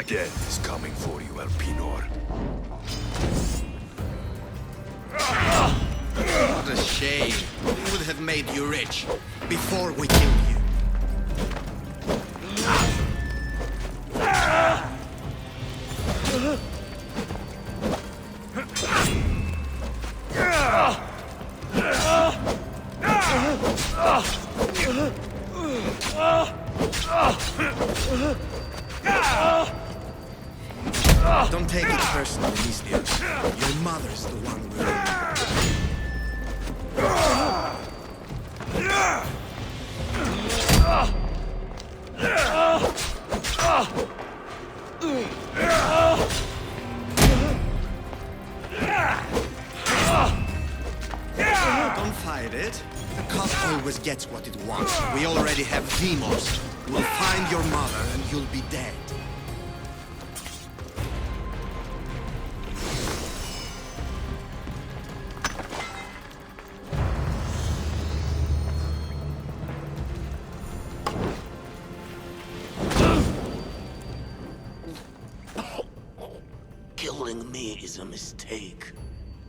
Death is coming for you, Elpinor. What a shame. We would have made you rich before we killed you. Don't take it personally, Mislios. Your mother's the one who Don't fight it. The cult always gets what it wants. We already have Demos. We'll find your mother and you'll be dead. Killing me is a mistake.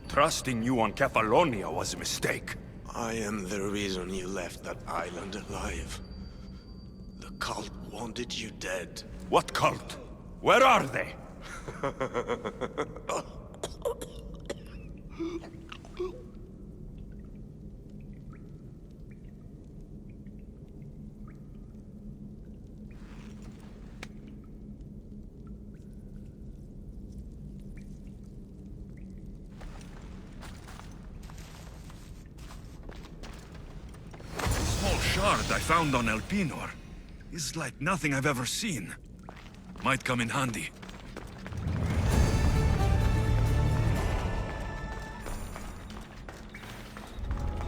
Trusting you on Kefalonia was a mistake. I am the reason you left that island alive. The cult wanted you dead. What cult? Where are they? Shard I found on Elpinor is like nothing I've ever seen. Might come in handy.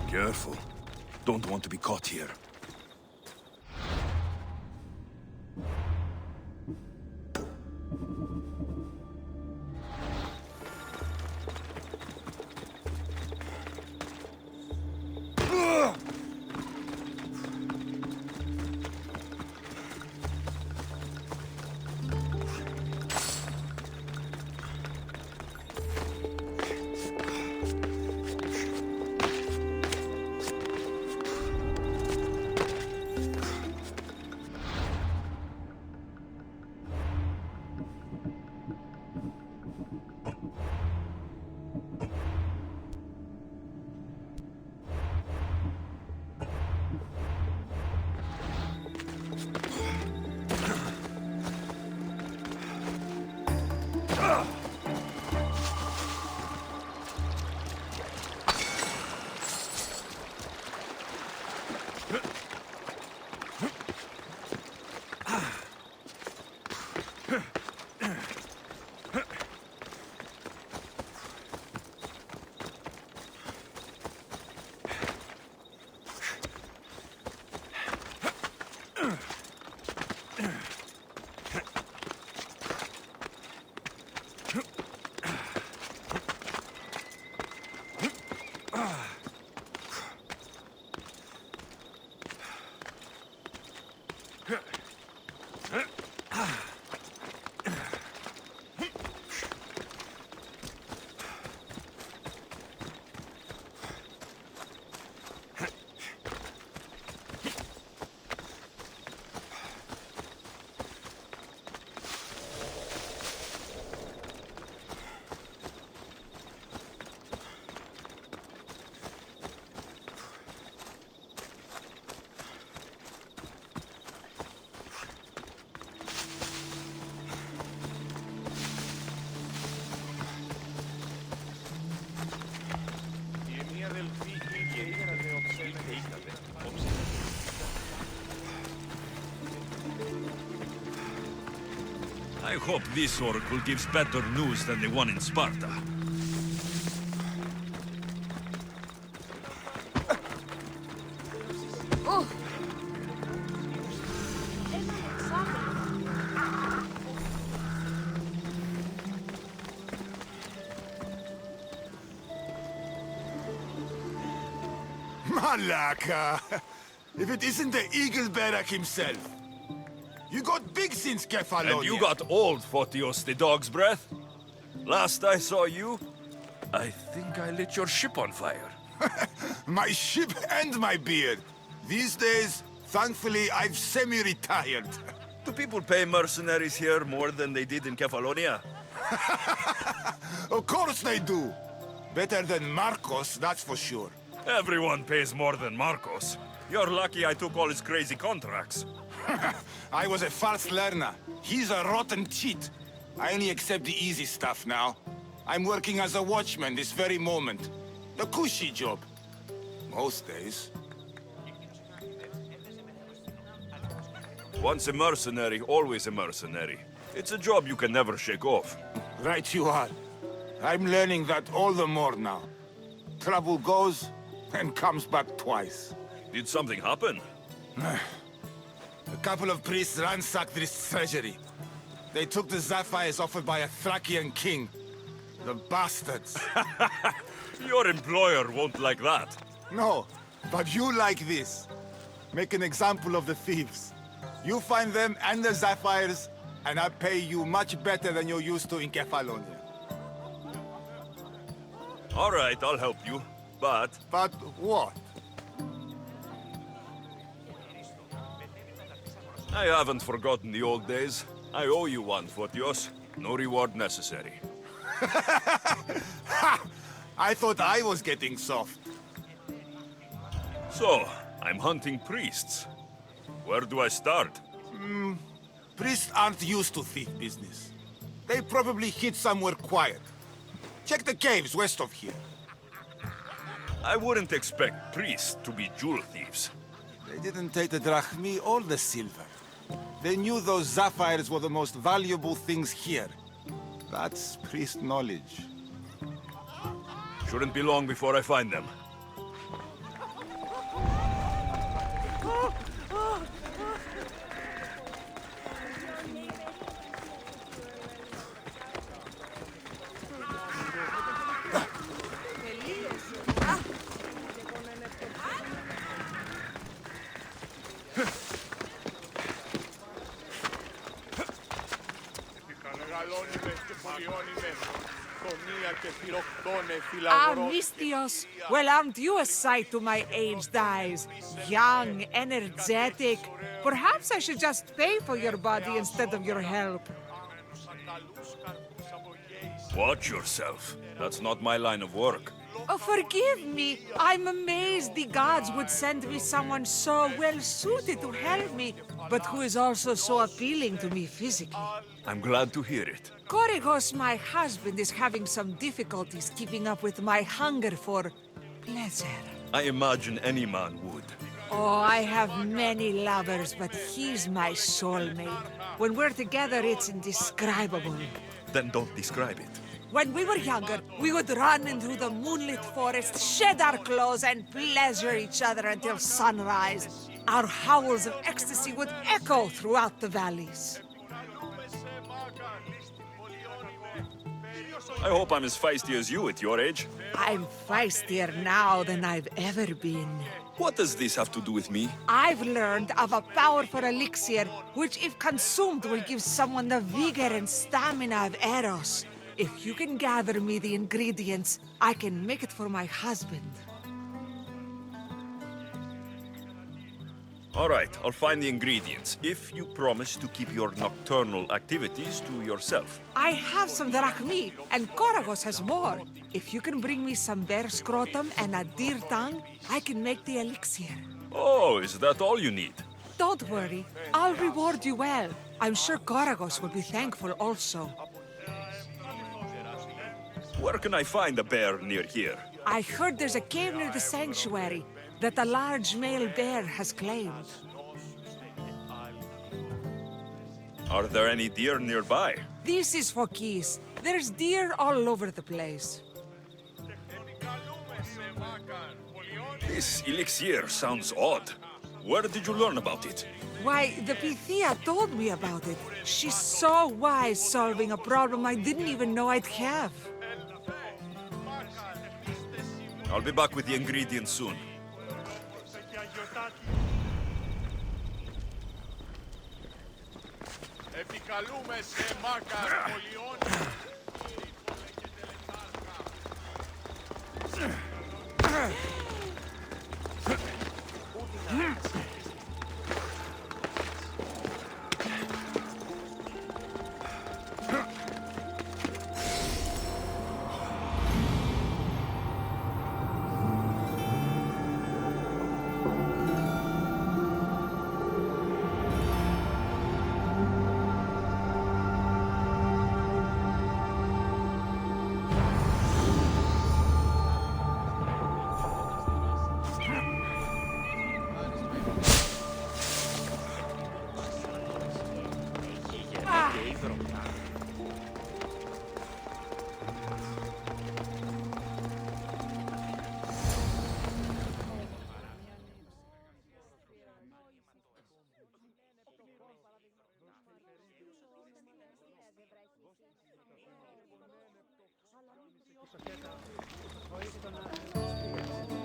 Careful. Don't want to be caught here. I hope this oracle gives better news than the one in Sparta. Oh. Malaka! If it isn't the Eagle Barak himself. You got big since Kefalonia. And you got old, Photios the dog's breath. Last I saw you, I think I lit your ship on fire. My ship and my beard. These days, thankfully, I've semi-retired. Do people pay mercenaries here more than they did in Kefalonia? Of course they do. Better than Marcos, that's for sure. Everyone pays more than Marcos. You're lucky I took all his crazy contracts. I was a fast learner. He's a rotten cheat. I only accept the easy stuff now. I'm working as a watchman this very moment. The cushy job. Most days. Once a mercenary, always a mercenary. It's a job you can never shake off. Right you are. I'm learning that all the more now. Trouble goes and comes back twice. Did something happen? A couple of priests ransacked this treasury. They took the sapphires offered by a Thracian king. The bastards. Your employer won't like that. No, but you like this. Make an example of the thieves. You find them and the sapphires, and I pay you much better than you're used to in Kefalonia. All right, I'll help you. But But what? I haven't forgotten the old days. I owe you one, Photios. No reward necessary. Ha! I thought I was getting soft. So, I'm hunting priests. Where do I start? Priests aren't used to thief business. They probably hid somewhere quiet. Check the caves west of here. I wouldn't expect priests to be jewel thieves. They didn't take the drachmi or the silver. They knew those sapphires were the most valuable things here. That's priest knowledge. Shouldn't be long before I find them. Ah, Mistios. Well, aren't you a sight to my aged eyes? Young, energetic. Perhaps I should just pay for your body instead of your help. Watch yourself. That's not my line of work. Oh, forgive me. I'm amazed the gods would send me someone so well-suited to help me, but who is also so appealing to me physically. I'm glad to hear it. Korygos, my husband, is having some difficulties keeping up with my hunger for pleasure. I imagine any man would. Oh, I have many lovers, but he's my soulmate. When we're together, it's indescribable. Then don't describe it. When we were younger, we would run into the moonlit forest, shed our clothes, and pleasure each other until sunrise. Our howls of ecstasy would echo throughout the valleys. I hope I'm as feisty as you at your age. I'm feistier now than I've ever been. What does this have to do with me? I've learned of a powerful elixir, which if consumed will give someone the vigor and stamina of Eros. If you can gather me the ingredients, I can make it for my husband. All right, I'll find the ingredients, if you promise to keep your nocturnal activities to yourself. I have some drachmi, and Korygos has more. If you can bring me some bear scrotum and a deer tongue, I can make the elixir. Oh, is that all you need? Don't worry, I'll reward you well. I'm sure Korygos will be thankful also. Where can I find a bear near here? I heard there's a cave near the sanctuary that a large male bear has claimed. Are there any deer nearby? This is Phokis. There's deer all over the place. This elixir sounds odd. Where did you learn about it? Why, the Pythia told me about it. She's so wise solving a problem I didn't even know I'd have. I'll be back with the ingredients soon.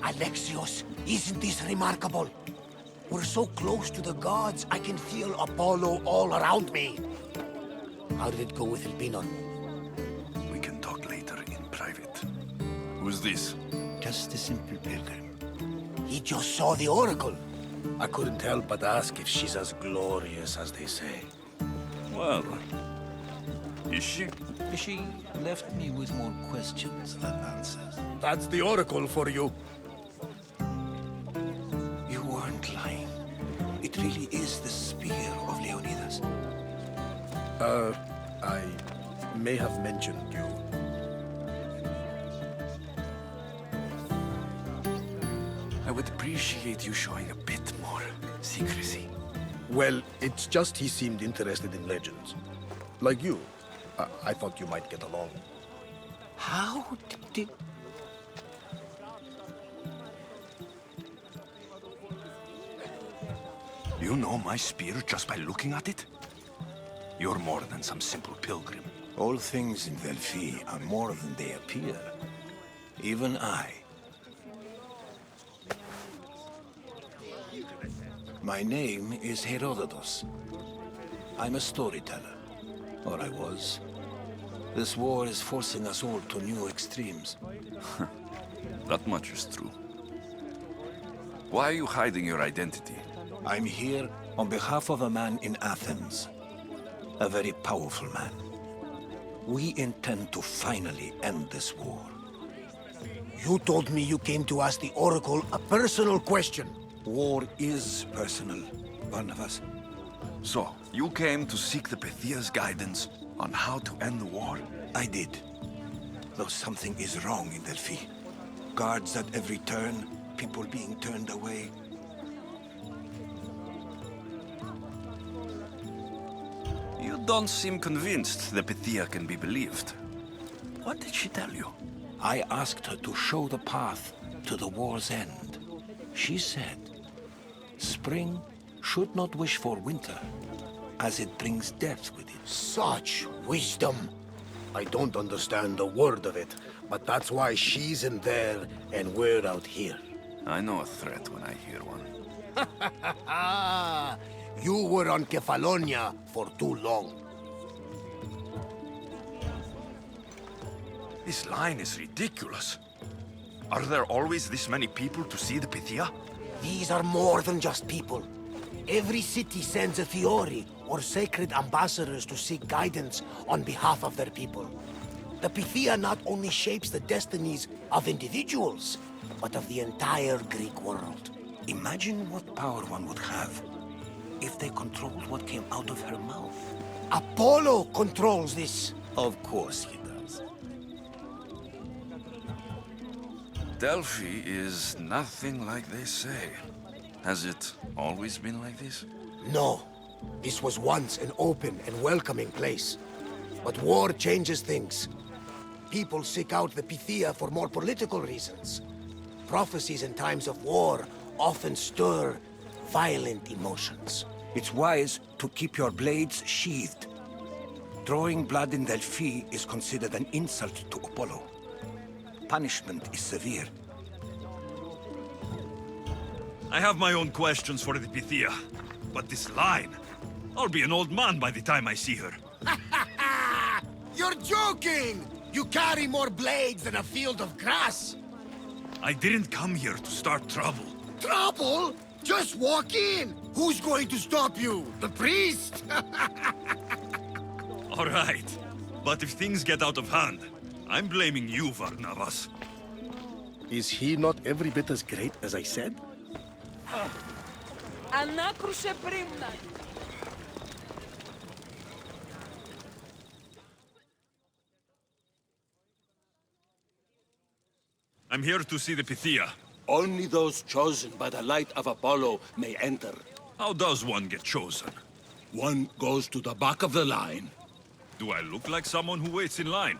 Alexios, isn't this remarkable? We're so close to the gods, I can feel Apollo all around me. How did it go with Elpinon? We can talk later in private. Who's this? Just a simple pilgrim. He just saw the oracle. I couldn't help but ask if she's as glorious as they say. Well, is she? She left me with more questions than answers. That's the oracle for you. You weren't lying. It really is the spear of Leonidas. I may have mentioned you. I would appreciate you showing a bit more secrecy. Well, it's just he seemed interested in legends. Like you. I thought you might get along. How did... You know my spear just by looking at it? You're more than some simple pilgrim. All things in Delphi are more than they appear. Even I. My name is Herodotus. I'm a storyteller. Or I was. This war is forcing us all to new extremes. That much is true. Why are you hiding your identity? I'm here on behalf of a man in Athens. A very powerful man. We intend to finally end this war. You told me you came to ask the Oracle a personal question. War is personal, Barnabas. So, you came to seek the Pythia's guidance on how to end the war? I did. Though something is wrong in Delphi. Guards at every turn, people being turned away. You don't seem convinced the Pythia can be believed. What did she tell you? I asked her to show the path to the war's end. She said, spring should not wish for winter, as it brings death with it. Such wisdom. I don't understand a word of it, but that's why she's in there and we're out here. I know a threat when I hear one. You were on Kefalonia for too long. This line is ridiculous. Are there always this many people to see the Pythia? These are more than just people. Every city sends a Fiori, or sacred ambassadors to seek guidance on behalf of their people. The Pythia not only shapes the destinies of individuals, but of the entire Greek world. Imagine what power one would have if they controlled what came out of her mouth. Apollo controls this. Of course he does. Delphi is nothing like they say. Has it always been like this? No. This was once an open and welcoming place. But war changes things. People seek out the Pythia for more political reasons. Prophecies in times of war often stir violent emotions. It's wise to keep your blades sheathed. Drawing blood in Delphi is considered an insult to Apollo. Punishment is severe. I have my own questions for the Pythia, but this line... I'll be an old man by the time I see her. You're joking! You carry more blades than a field of grass! I didn't come here to start trouble. Trouble? Just walk in! Who's going to stop you? The priest? All right, but if things get out of hand, I'm blaming you, Barnabas. Is he not every bit as great as I said? I'm here to see the Pythia. Only those chosen by the light of Apollo may enter. How does one get chosen? One goes to the back of the line. Do I look like someone who waits in line?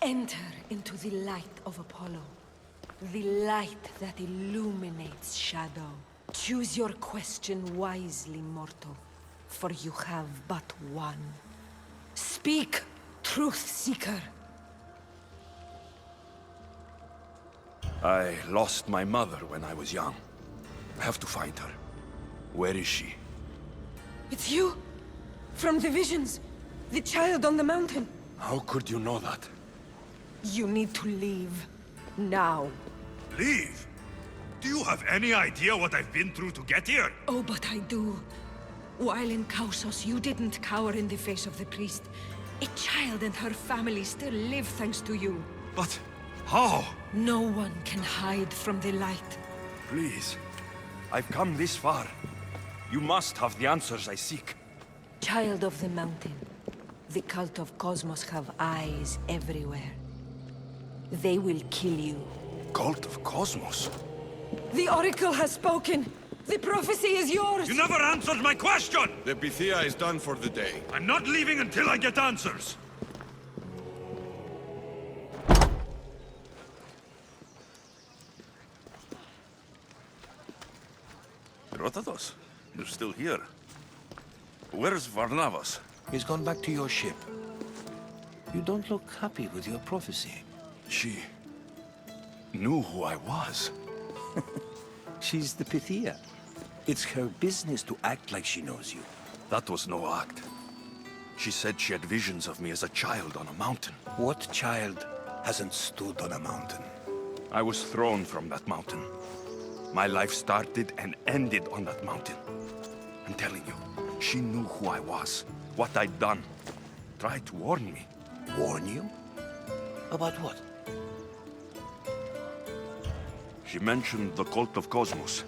Enter into the light of Apollo, the light that illuminates shadow. Choose your question wisely, mortal, for you have but one. Speak, truth seeker. I lost my mother when I was young. I have to find her. Where is she? It's you? From the visions? The child on the mountain? How could you know that? You need to leave. Now. Leave? Do you have any idea what I've been through to get here? Oh, but I do. While in Kausos, you didn't cower in the face of the priest. A child and her family still live thanks to you. But how? No one can hide from the light. Please. I've come this far. You must have the answers I seek. Child of the mountain, the cult of Cosmos have eyes everywhere. They will kill you. Cult of Cosmos? The Oracle has spoken! The prophecy is yours! You never answered my question! The Pythia is done for the day. I'm not leaving until I get answers! Herodotus, you're still here. Where's Varnavas? He's gone back to your ship. You don't look happy with your prophecy. She knew who I was. She's the Pythia. It's her business to act like she knows you. That was no act. She said she had visions of me as a child on a mountain. What child hasn't stood on a mountain? I was thrown from that mountain. My life started and ended on that mountain. I'm telling you, she knew who I was, what I'd done. Tried to warn me. Warn you? About what? She mentioned the cult of Cosmos.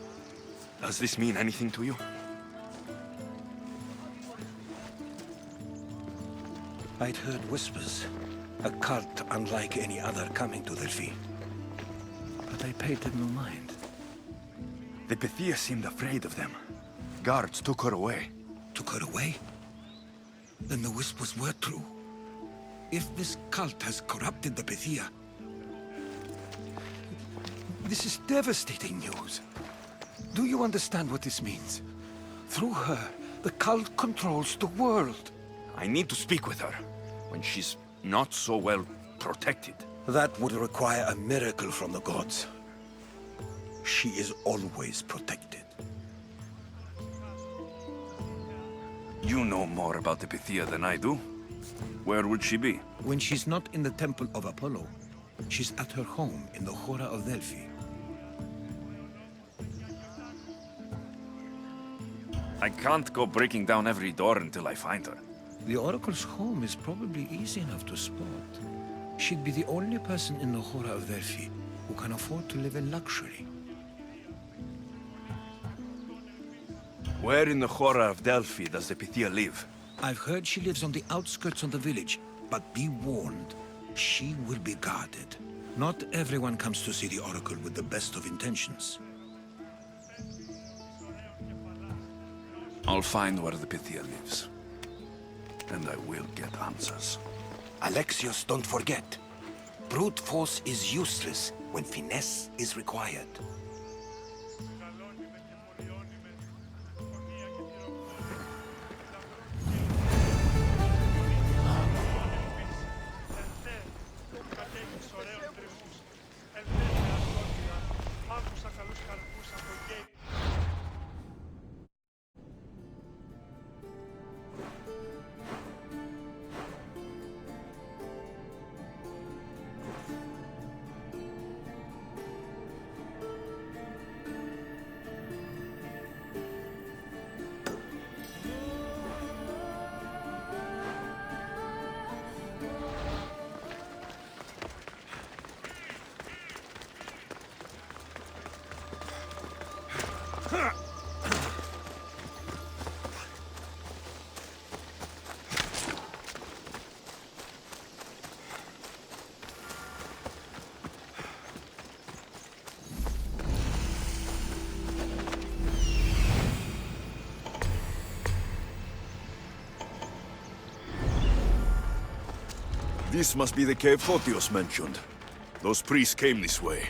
Does this mean anything to you? I'd heard whispers. A cult unlike any other coming to Delphi. But I paid them no mind. The Pythia seemed afraid of them. Guards took her away. Took her away? Then the whispers were true. If this cult has corrupted the Pythia... This is devastating news. Do you understand what this means? Through her, the cult controls the world. I need to speak with her, when she's not so well protected. That would require a miracle from the gods. She is always protected. You know more about the Pythia than I do. Where would she be? When she's not in the Temple of Apollo, she's at her home in the Hora of Delphi. I can't go breaking down every door until I find her. The Oracle's home is probably easy enough to spot. She'd be the only person in the Hora of Delphi who can afford to live in luxury. Where in the Hora of Delphi does the Pythia live? I've heard she lives on the outskirts of the village, but be warned, she will be guarded. Not everyone comes to see the Oracle with the best of intentions. I'll find where the Pythia lives. And I will get answers. Alexios, don't forget. Brute force is useless when finesse is required. This must be the cave Photios mentioned. Those priests came this way.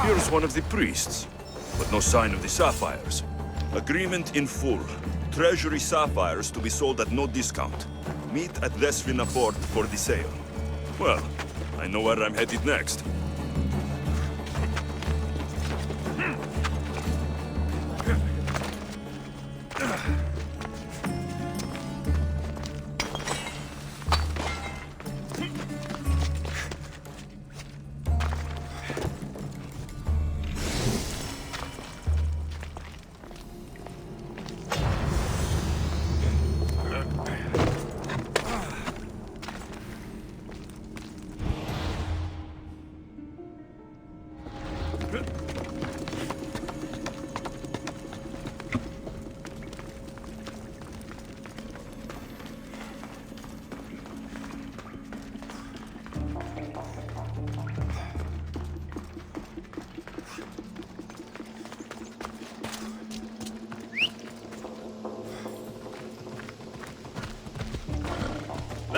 Here's one of the priests, but no sign of the sapphires. Agreement in full. Treasury sapphires to be sold at no discount. Meet at Desvina port for the sale. Well, I know where I'm headed next.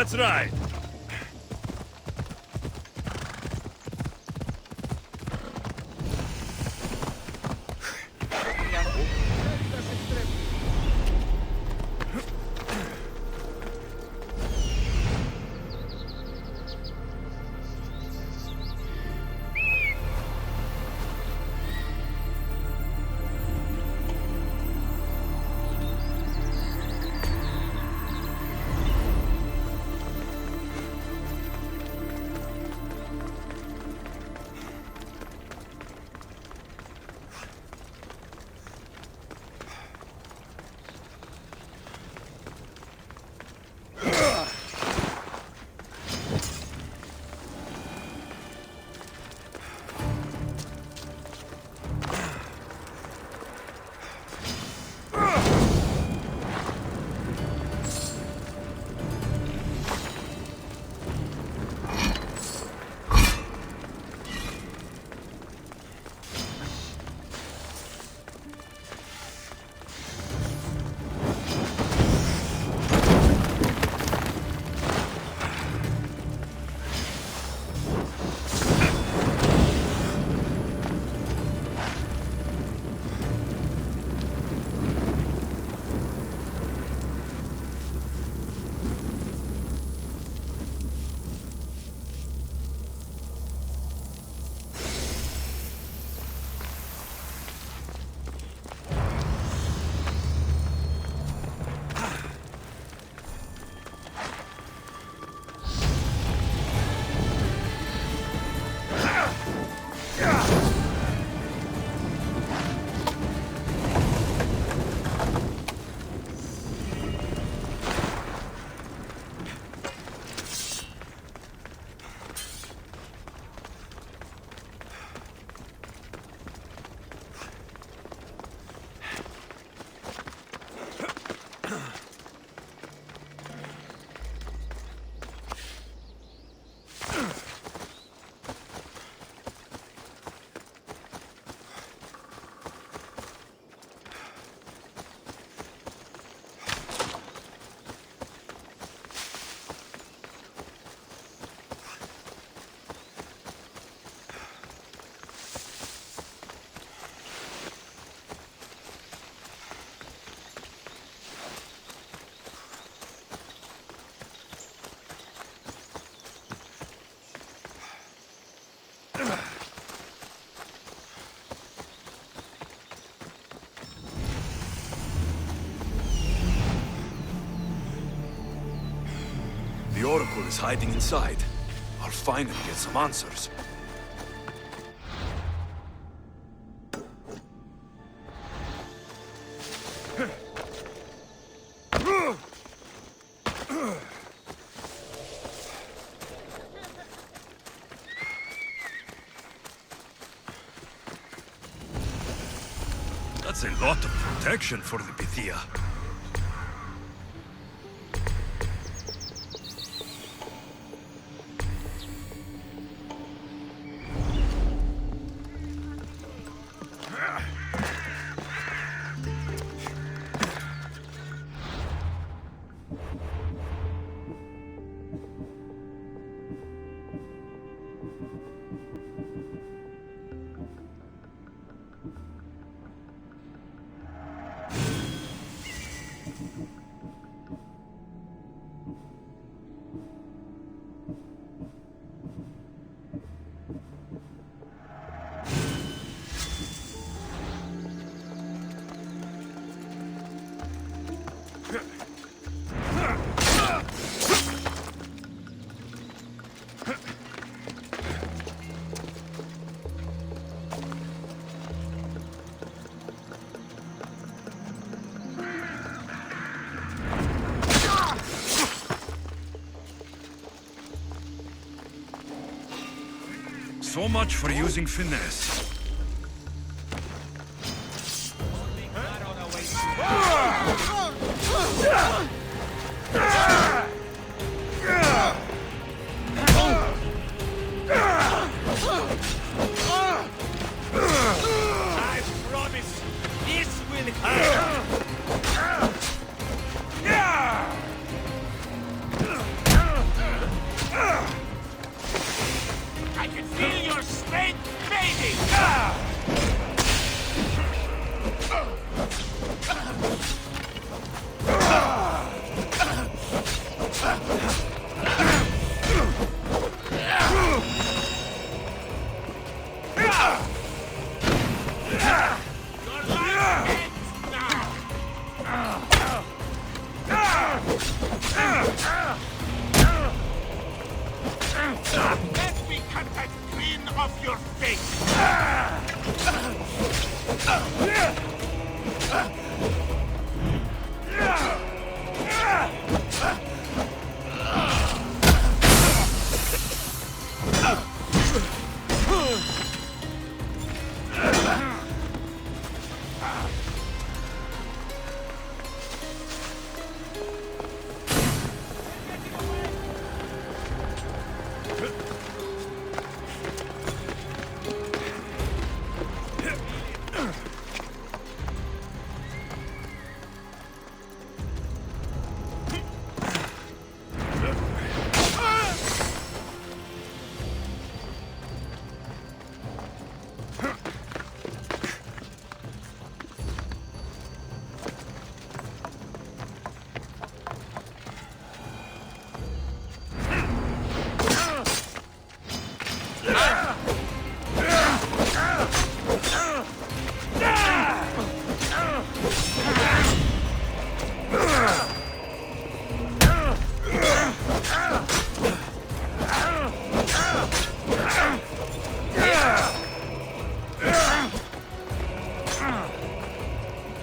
That's right. The Oracle is hiding inside. I'll find and get some answers. That's a lot of protection for the Pythia. So much for using finesse. I promise, this will help.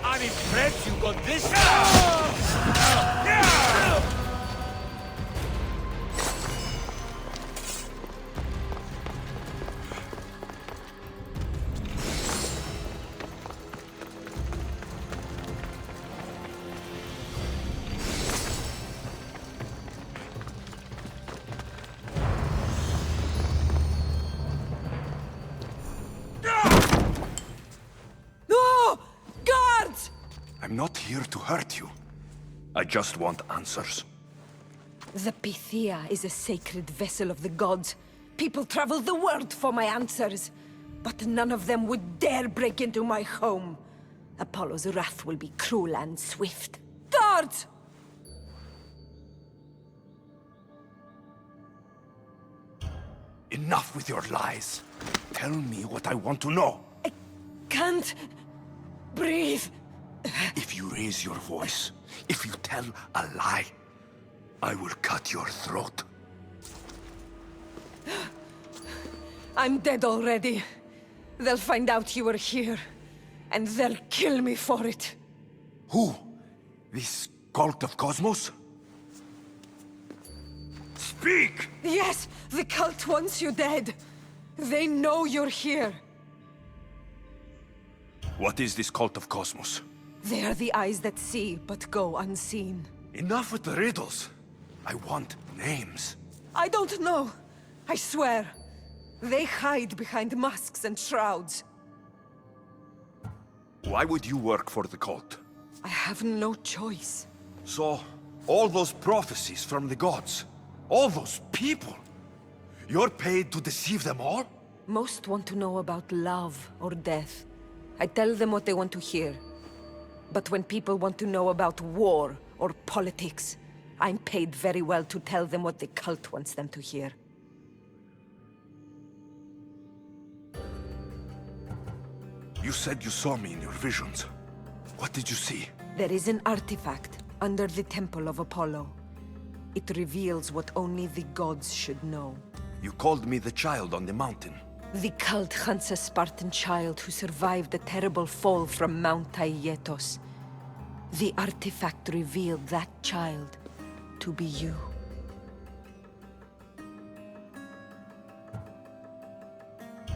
I'm impressed you got this far. No! Guards! I'm not here to hurt you. I just want answers. The Pythia is a sacred vessel of the gods. People travel the world for my answers. But none of them would dare break into my home. Apollo's wrath will be cruel and swift. Guards! Enough with your lies. Tell me what I want to know. Can't breathe. If you raise your voice, if you tell a lie, I will cut your throat. I'm dead already. They'll find out you were here, and they'll kill me for it. Who? This cult of Cosmos? Speak! Yes, the cult wants you dead. They know you're here. What is this cult of Cosmos? They are the eyes that see, but go unseen. Enough with the riddles. I want names. I don't know. I swear. They hide behind masks and shrouds. Why would you work for the cult? I have no choice. So, all those prophecies from the gods, all those people, you're paid to deceive them all? Most want to know about love or death. I tell them what they want to hear. But when people want to know about war or politics, I'm paid very well to tell them what the cult wants them to hear. You said you saw me in your visions. What did you see? There is an artifact under the Temple of Apollo. It reveals what only the gods should know. You called me the child on the mountain. The cult hunts a Spartan child who survived a terrible fall from Mount Aietos. The artifact revealed that child to be you.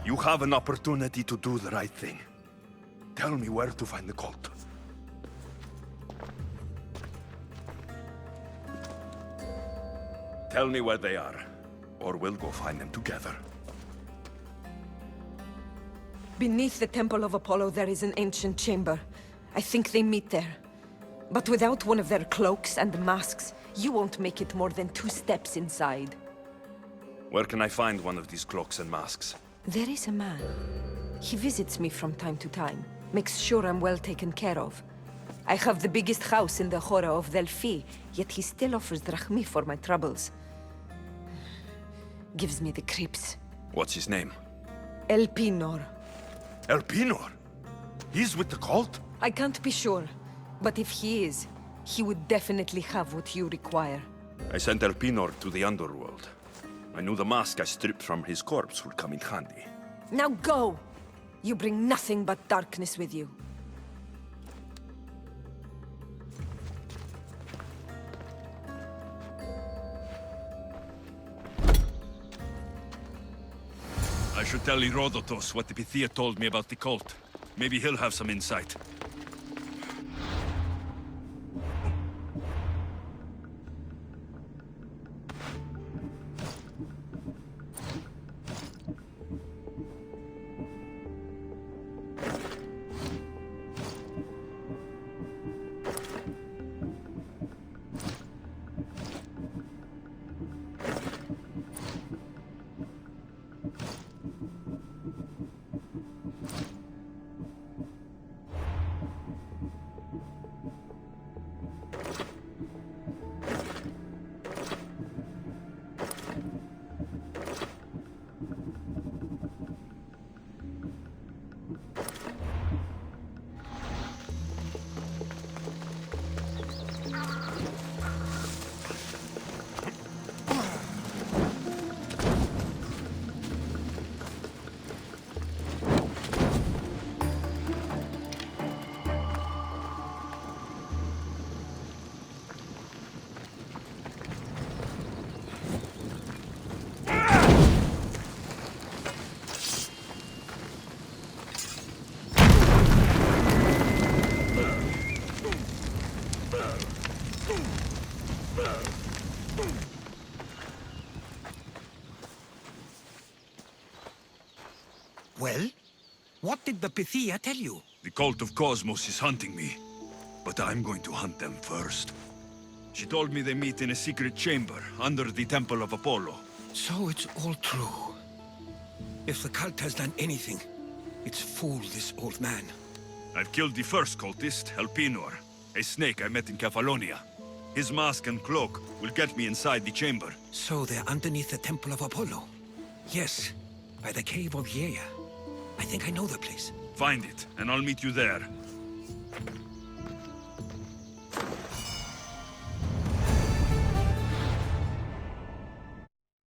You have an opportunity to do the right thing. Tell me where to find the cult. Tell me where they are, or we'll go find them together. Beneath the Temple of Apollo there is an ancient chamber. I think they meet there. But without one of their cloaks and masks, you won't make it more than 2 steps inside. Where can I find one of these cloaks and masks? There is a man. He visits me from time to time, makes sure I'm well taken care of. I have the biggest house in the Hora of Delphi, yet he still offers drachmi for my troubles. Gives me the creeps. What's his name? Elpinor. Elpinor? He's with the cult? I can't be sure, but if he is, he would definitely have what you require. I sent Elpinor to the underworld. I knew the mask I stripped from his corpse would come in handy. Now go! You bring nothing but darkness with you. I should tell Herodotus what the Pythia told me about the cult. Maybe he'll have some insight. Well? What did the Pythia tell you? The cult of Cosmos is hunting me, but I'm going to hunt them first. She told me they meet in a secret chamber under the Temple of Apollo. So it's all true. If the cult has done anything, it's fooled this old man. I've killed the first cultist, Elpinor, a snake I met in Cephalonia. His mask and cloak will get me inside the chamber. So they're underneath the Temple of Apollo? Yes, by the Cave of Yea. I think I know the place. Find it, and I'll meet you there.